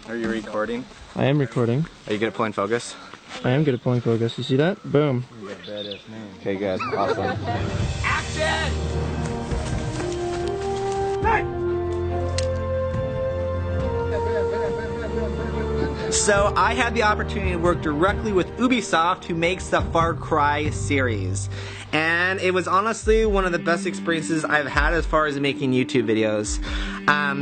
Are you recording? I am recording. Are you good at pulling focus? I am good at pulling focus. You see that? Boom. You got badass name. Okay, good. Awesome. Action! So I had the opportunity to work directly with Ubisoft, who makes the Far Cry series. And it was honestly one of the best experiences I've had as far as making YouTube videos.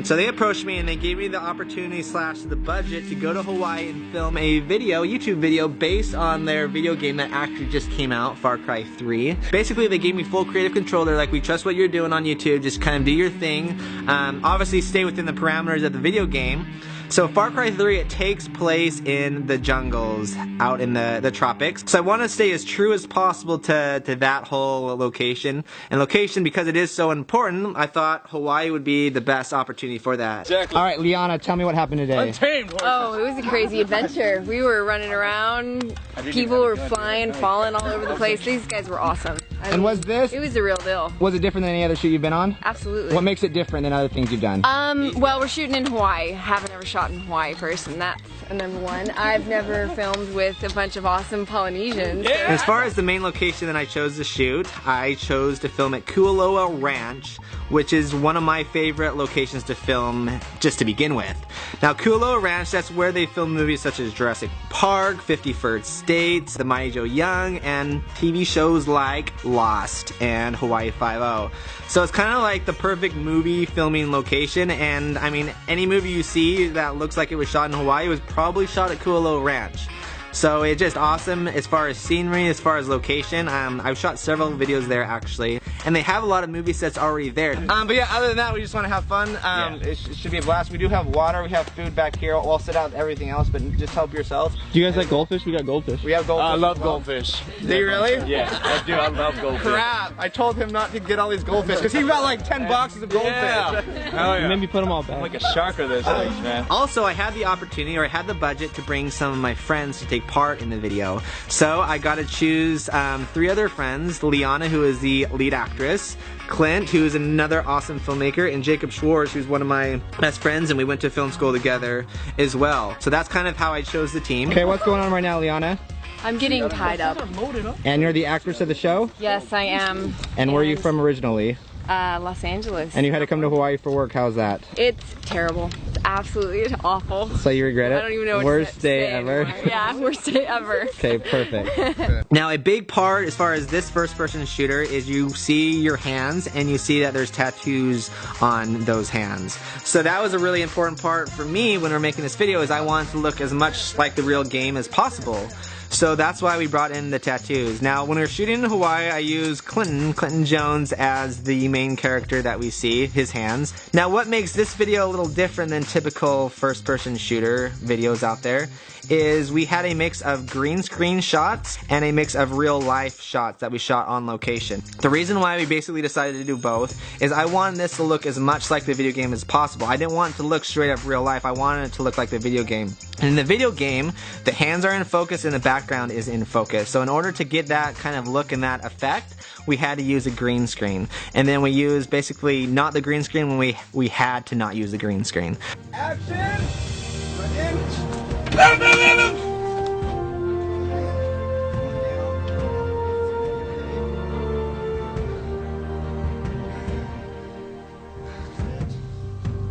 So they approached me and they gave me the opportunity / the budget to go to Hawaii and film a video, YouTube video, based on their video game that actually just came out, Far Cry 3. Basically, they gave me full creative control. They're like, we trust what you're doing on YouTube, just kind of do your thing. Obviously stay within the parameters of the video game. So Far Cry 3, it takes place in the jungles, out in the tropics. So I want to stay as true as possible to that whole location. And location, because it is so important, I thought Hawaii would be the best opportunity for that. Exactly. All right, Liana, tell me what happened today. Untamed horses. Oh, it was a crazy adventure. We were running around, people were flying, falling all over the place. These guys were awesome. And was this? It was the real deal. Was it different than any other shoot you've been on? Absolutely. What makes it different than other things you've done? Well, we're shooting in Hawaii. Haven't ever shot in Hawaii first, and that's a #1. I've never filmed with a bunch of awesome Polynesians. So. As far as the main location that I chose to shoot, I chose to film at Kualoa Ranch, which is one of my favorite locations to film just to begin with. Now, Kualoa Ranch, that's where they film movies such as Jurassic Park, 50 First Dates, The Mighty Joe Young, and TV shows like Lost and Hawaii Five-0. So it's kind of like the perfect movie filming location, and I mean, any movie you see that looks like it was shot in Hawaii was probably shot at Kualoa Ranch. So it's just awesome as far as scenery, as far as location. I've shot several videos there actually, and they have a lot of movie sets already there. But yeah, other than that, we just want to have fun. It should be a blast. We do have water, we have food back here. We'll sit out with everything else, but just help yourself. Do you guys like goldfish? We got goldfish. We have goldfish. I love goldfish. Do you really? Yeah, I do. I love goldfish. Crap! I told him not to get all these goldfish because he got like 10 boxes of goldfish. Yeah. Hell yeah. You made me put them all back. I'm like a shark of this thing, man. Also, I had the opportunity, or I had the budget, to bring some of my friends to take part in the video. So I got to choose 3 other friends: Liana, who is the lead actress, Clint, who is another awesome filmmaker, and Jacob Schwartz, who's one of my best friends, and we went to film school together as well. So that's kind of how I chose the team. Okay, what's going on right now, Liana? I'm getting tied up. And you're the actress of the show? Yes, I am. And where are you from originally? Los Angeles. And you had to come to Hawaii for work. How's that? It's terrible. It's absolutely awful. So you regret it? I don't even know what Worst to day say ever? anymore. Yeah, worst day ever. Okay, perfect. Now, a big part as far as this first-person shooter is you see your hands and you see that there's tattoos on those hands. So that was a really important part for me when we were making this video, is I wanted to look as much like the real game as possible. So that's why we brought in the tattoos. Now, when we were shooting in Hawaii, I used Clinton Jones as the main character that we see, his hands. Now, what makes this video a little different than typical first-person shooter videos out there is we had a mix of green screen shots and a mix of real life shots that we shot on location. The reason why we basically decided to do both is I wanted this to look as much like the video game as possible. I didn't want it to look straight up real life. I wanted it to look like the video game. And in the video game, the hands are in focus and the background is in focus. So in order to get that kind of look and that effect, we had to use a green screen. And then we used basically not the green screen when we had to not use the green screen. Action!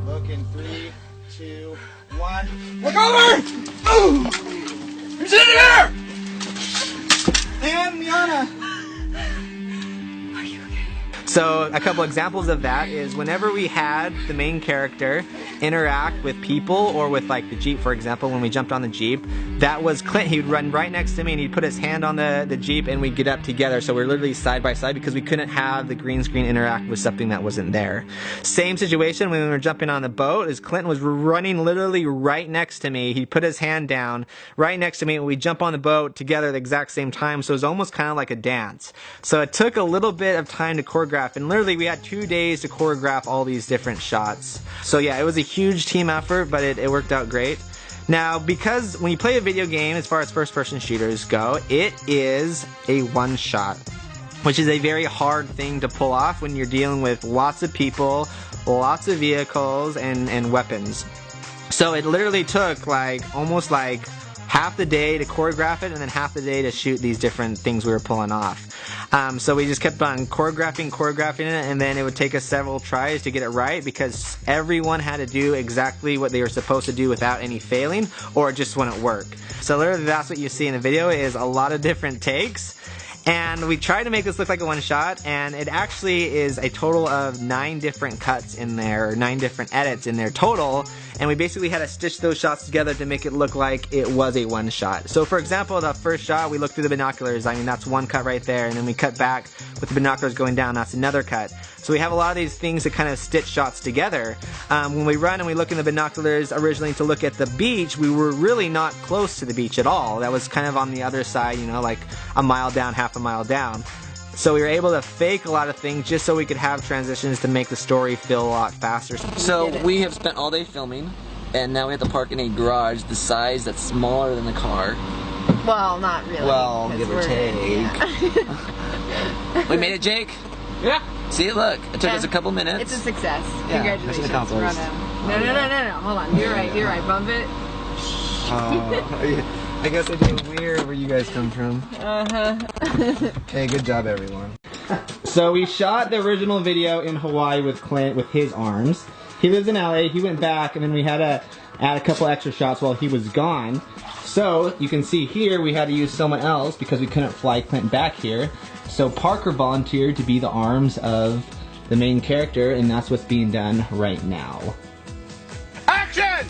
Look in 3, 2, 1. Look over! Ooh! Who's in here? And Liana. So a couple examples of that is whenever we had the main character interact with people or with like the Jeep, for example, when we jumped on the Jeep, that was Clint. He would run right next to me and he'd put his hand on the Jeep and we'd get up together. So we're literally side by side because we couldn't have the green screen interact with something that wasn't there. Same situation when we were jumping on the boat, is Clint was running literally right next to me. He put his hand down right next to me and we jump on the boat together at the exact same time. So it was almost kind of like a dance. So it took a little bit of time to choreograph, and literally we had 2 days to choreograph all these different shots. So yeah, it was a huge team effort, but it worked out great. Now, because when you play a video game, as far as first-person shooters go, it is a one-shot, which is a very hard thing to pull off when you're dealing with lots of people, lots of vehicles, and weapons. So it literally took like almost like half the day to choreograph it and then half the day to shoot these different things we were pulling off. So we just kept on choreographing it, and then it would take us several tries to get it right because everyone had to do exactly what they were supposed to do without any failing, or it just wouldn't work. So literally that's what you see in the video is a lot of different takes. And we tried to make this look like a one shot, and it actually is a total of 9 different cuts in there, or 9 different edits in there total, and we basically had to stitch those shots together to make it look like it was a one shot. So for example, the first shot, we looked through the binoculars, I mean that's one cut right there, and then we cut back with the binoculars going down, that's another cut. So we have a lot of these things that kind of stitch shots together. When we run and we look in the binoculars originally to look at the beach, we were really not close to the beach at all. That was kind of on the other side, you know, like a mile down, half a mile down. So we were able to fake a lot of things just so we could have transitions to make the story feel a lot faster. So we have spent all day filming, and now we have to park in a garage the size that's smaller than the car. Well, not really. Well, 'cause give or we're- take. yeah. We made it, Jake? Yeah. See, look, it took Yeah. us a couple minutes. It's a success. Yeah, Congratulations. mission accomplished. Run No. Hold on. You're right. Bump it. I guess I do it weird where you guys come from. Hey, good job, everyone. So we shot the original video in Hawaii with Clint with his arms. He lives in LA, he went back, and then we had to add a couple extra shots while he was gone. So you can see here we had to use someone else because we couldn't fly Clint back here. So Parker volunteered to be the arms of the main character, and that's what's being done right now. Action!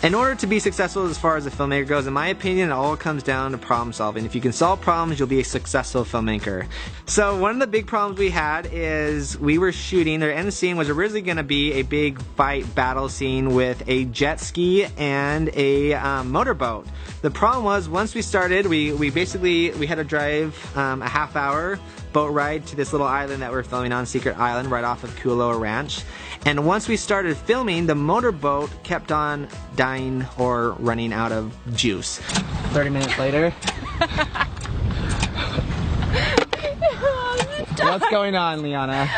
In order to be successful as far as a filmmaker goes, in my opinion, it all comes down to problem solving. If you can solve problems, you'll be a successful filmmaker. So one of the big problems we had is we were shooting, the end scene was originally going to be a big fight battle scene with a jet ski and a motorboat. The problem was once we started, we had to drive a half-hour boat ride to this little island that we're filming on, Secret Island, right off of Kualoa Ranch. And once we started filming, the motorboat kept on dying or running out of juice. 30 minutes later. What's going on, Liana?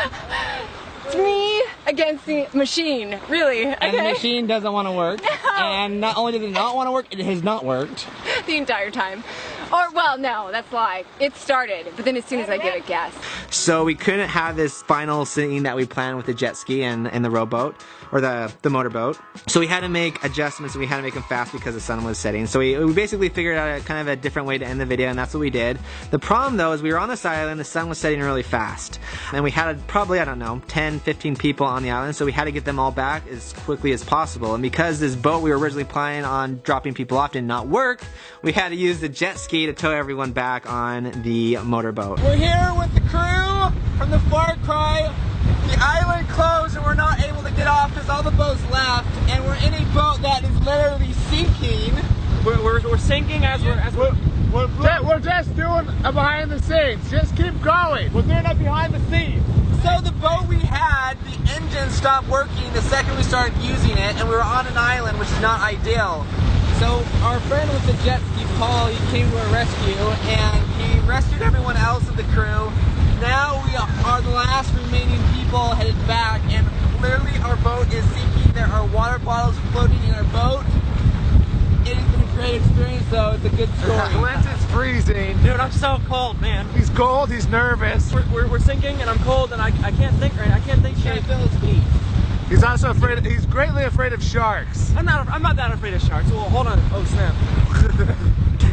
It's me against the machine. Really. And the machine doesn't want to work. And not only does it not want to work, it has not worked. The entire time. Or, well, no, that's a lie. It started, but then as soon as I give it gas. So we couldn't have this final scene that we planned with the jet ski and the rowboat, or the motorboat. So we had to make adjustments, and we had to make them fast because the sun was setting. So we basically figured out kind of a different way to end the video, and that's what we did. The problem though is we were on this island, the sun was setting really fast. And we had probably, I don't know, 10, 15 people on the island, so we had to get them all back as quickly as possible. And because this boat we were originally planning on dropping people off did not work, we had to use the jet ski to tow everyone back on the motorboat. We're here with the crew from the Far Cry. The island closed and we're not able to get off because all the boats left, and we're in a boat that is literally sinking. We're sinking as We're just doing a behind the scenes. Just keep going. We're doing it behind the scenes. So the boat we had, the engine stopped working the second we started using it, and we were on an island, which is not ideal. So our friend with the jet ski, Paul, he came to our rescue, and he rescued everyone else of the crew. Now we are the last remaining people headed back, and literally our boat is sinking. There are water bottles floating in our boat. It has been a great experience, though. It's a good story. Clint is freezing. Dude, I'm so cold, man. He's cold. He's nervous. We're sinking, and I'm cold, and I can't think right. I can't think Can't straight. feel his feet. He's also afraid. He's greatly afraid of sharks. I'm not that afraid of sharks. Well, hold on. Oh snap.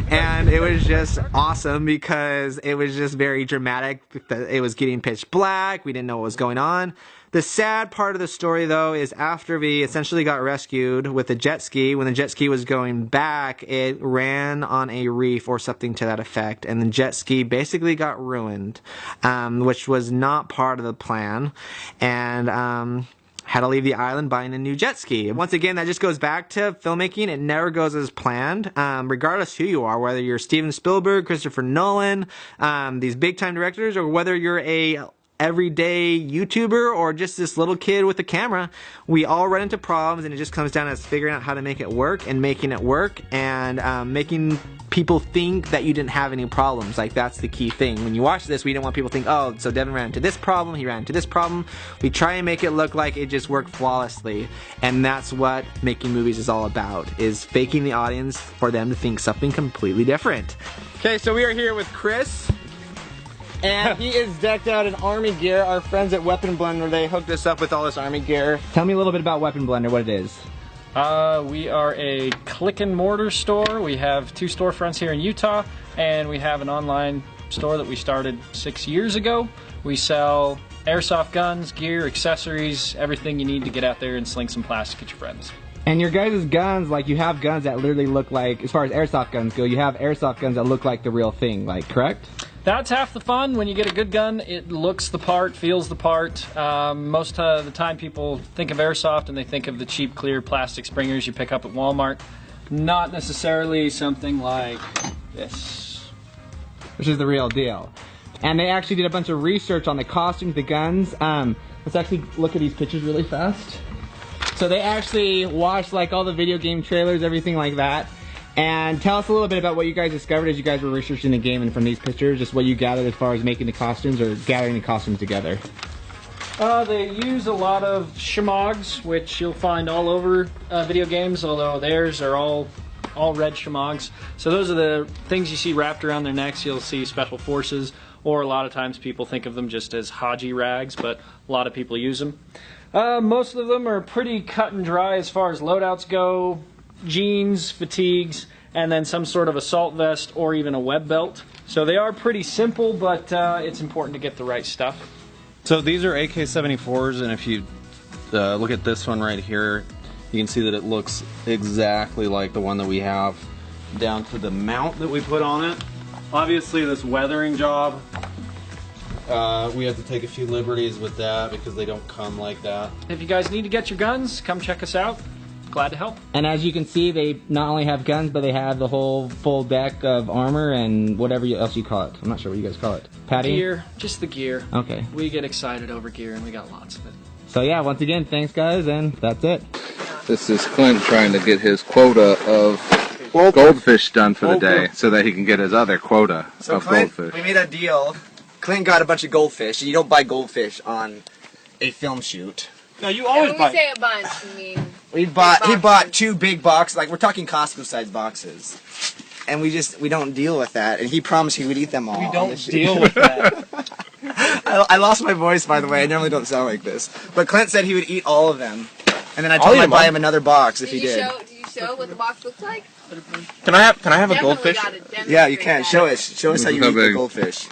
And it was just awesome because it was just very dramatic. It was getting pitch black. We didn't know what was going on. The sad part of the story, though, is after we essentially got rescued with the jet ski, when the jet ski was going back, it ran on a reef or something to that effect, and the jet ski basically got ruined, which was not part of the plan. And had to leave the island buying a new jet ski. Once again, that just goes back to filmmaking. It never goes as planned, regardless who you are, whether you're Steven Spielberg, Christopher Nolan, these big time directors, or whether you're a everyday YouTuber or just this little kid with a camera, we all run into problems, and it just comes down to figuring out how to make it work and making it work, and making people think that you didn't have any problems. Like, that's the key thing. When you watch this, we don't want people to think, oh, so Devin ran into this problem, he ran into this problem. We try and make it look like it just worked flawlessly, and that's what making movies is all about, is faking the audience for them to think something completely different. Okay, so we are here with Chris, and he is decked out in Army gear. Our friends at Weapon Blender, they hooked us up with all this Army gear. Tell me a little bit about Weapon Blender, what it is. We are a click and mortar store. We have 2 storefronts here in Utah, and we have an online store that we started 6 years ago. We sell airsoft guns, gear, accessories, everything you need to get out there and sling some plastic at your friends. And your guys' guns, like, you have guns that literally look like, as far as airsoft guns go, you have airsoft guns that look like the real thing, like, correct? That's half the fun. When you get a good gun, it looks the part, feels the part. Most of the time people think of airsoft and they think of the cheap, clear plastic springers you pick up at Walmart. Not necessarily something like this. Which is the real deal. And they actually did a bunch of research on the costumes, the guns. Let's actually look at these pictures really fast. So they actually watched like all the video game trailers, everything like that. And tell us a little bit about what you guys discovered as you guys were researching the game, and from these pictures, just what you gathered as far as making the costumes or gathering the costumes together. They use a lot of shmogs, which you'll find all over video games, although theirs are all red shmogs. So those are the things you see wrapped around their necks. You'll see Special Forces, or a lot of times people think of them just as Haji rags, but a lot of people use them. Most of them are pretty cut and dry as far as loadouts go. Jeans, fatigues, and then some sort of assault vest or even a web belt. So they are pretty simple, but it's important to get the right stuff. So these are AK-74s, and if you look at this one right here, you can see that it looks exactly like the one that we have, down to the mount that we put on it. Obviously this weathering job, we have to take a few liberties with that because they don't come like that. If you guys need to get your guns, come check us out. Glad to help. And as you can see, they not only have guns, but they have the whole full deck of armor and whatever else you call it. I'm not sure what you guys call it. Patty? Gear, just the gear. Okay. We get excited over gear, and we got lots of it. So yeah, once again, thanks guys, and that's it. This is Clint trying to get his quota of goldfish done for the day so that he can get his other quota of Clint, goldfish. we made a deal. Clint got a bunch of goldfish, and you don't buy goldfish on a film shoot. No, you always When buy. we say a bunch, I mean... He bought 2 big boxes, like we're talking Costco-sized boxes, and we don't deal with that. And he promised he would eat them all. We don't deal with that. I lost my voice, by the way. I normally don't sound like this, but Clint said he would eat all of them, and then I told him I'd buy him another box if he did. Did you show what the box looks like? Can I have a goldfish? Yeah, you can. Show us how you eat the big. goldfish.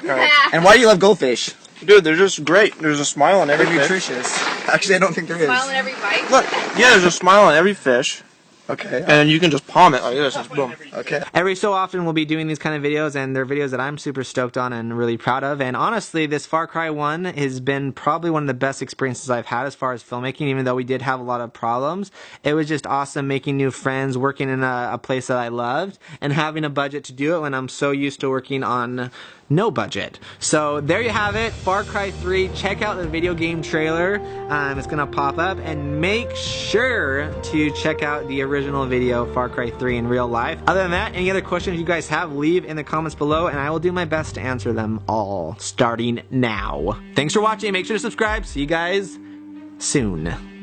And why do you love goldfish? Dude, they're just great. There's a smile on every They're fish. nutritious. Actually, I don't think there is. Smile in every bite? Look, yeah, there's a smile on every fish. Okay. And you can just palm it like this. Just boom. Okay. Every so often we'll be doing these kind of videos, and they're videos that I'm super stoked on and really proud of. And honestly, this Far Cry 1 has been probably one of the best experiences I've had as far as filmmaking, even though we did have a lot of problems. It was just awesome making new friends, working in a place that I loved, and having a budget to do it when I'm so used to working on no budget. So there you have it, Far Cry 3. Check out the video game trailer. It's gonna pop up, and make sure to check out the original video, Far Cry 3 in real life. Other than that, any other questions you guys have, leave in the comments below, and I will do my best to answer them all, starting now. Thanks for watching. Make sure to subscribe. See you guys soon.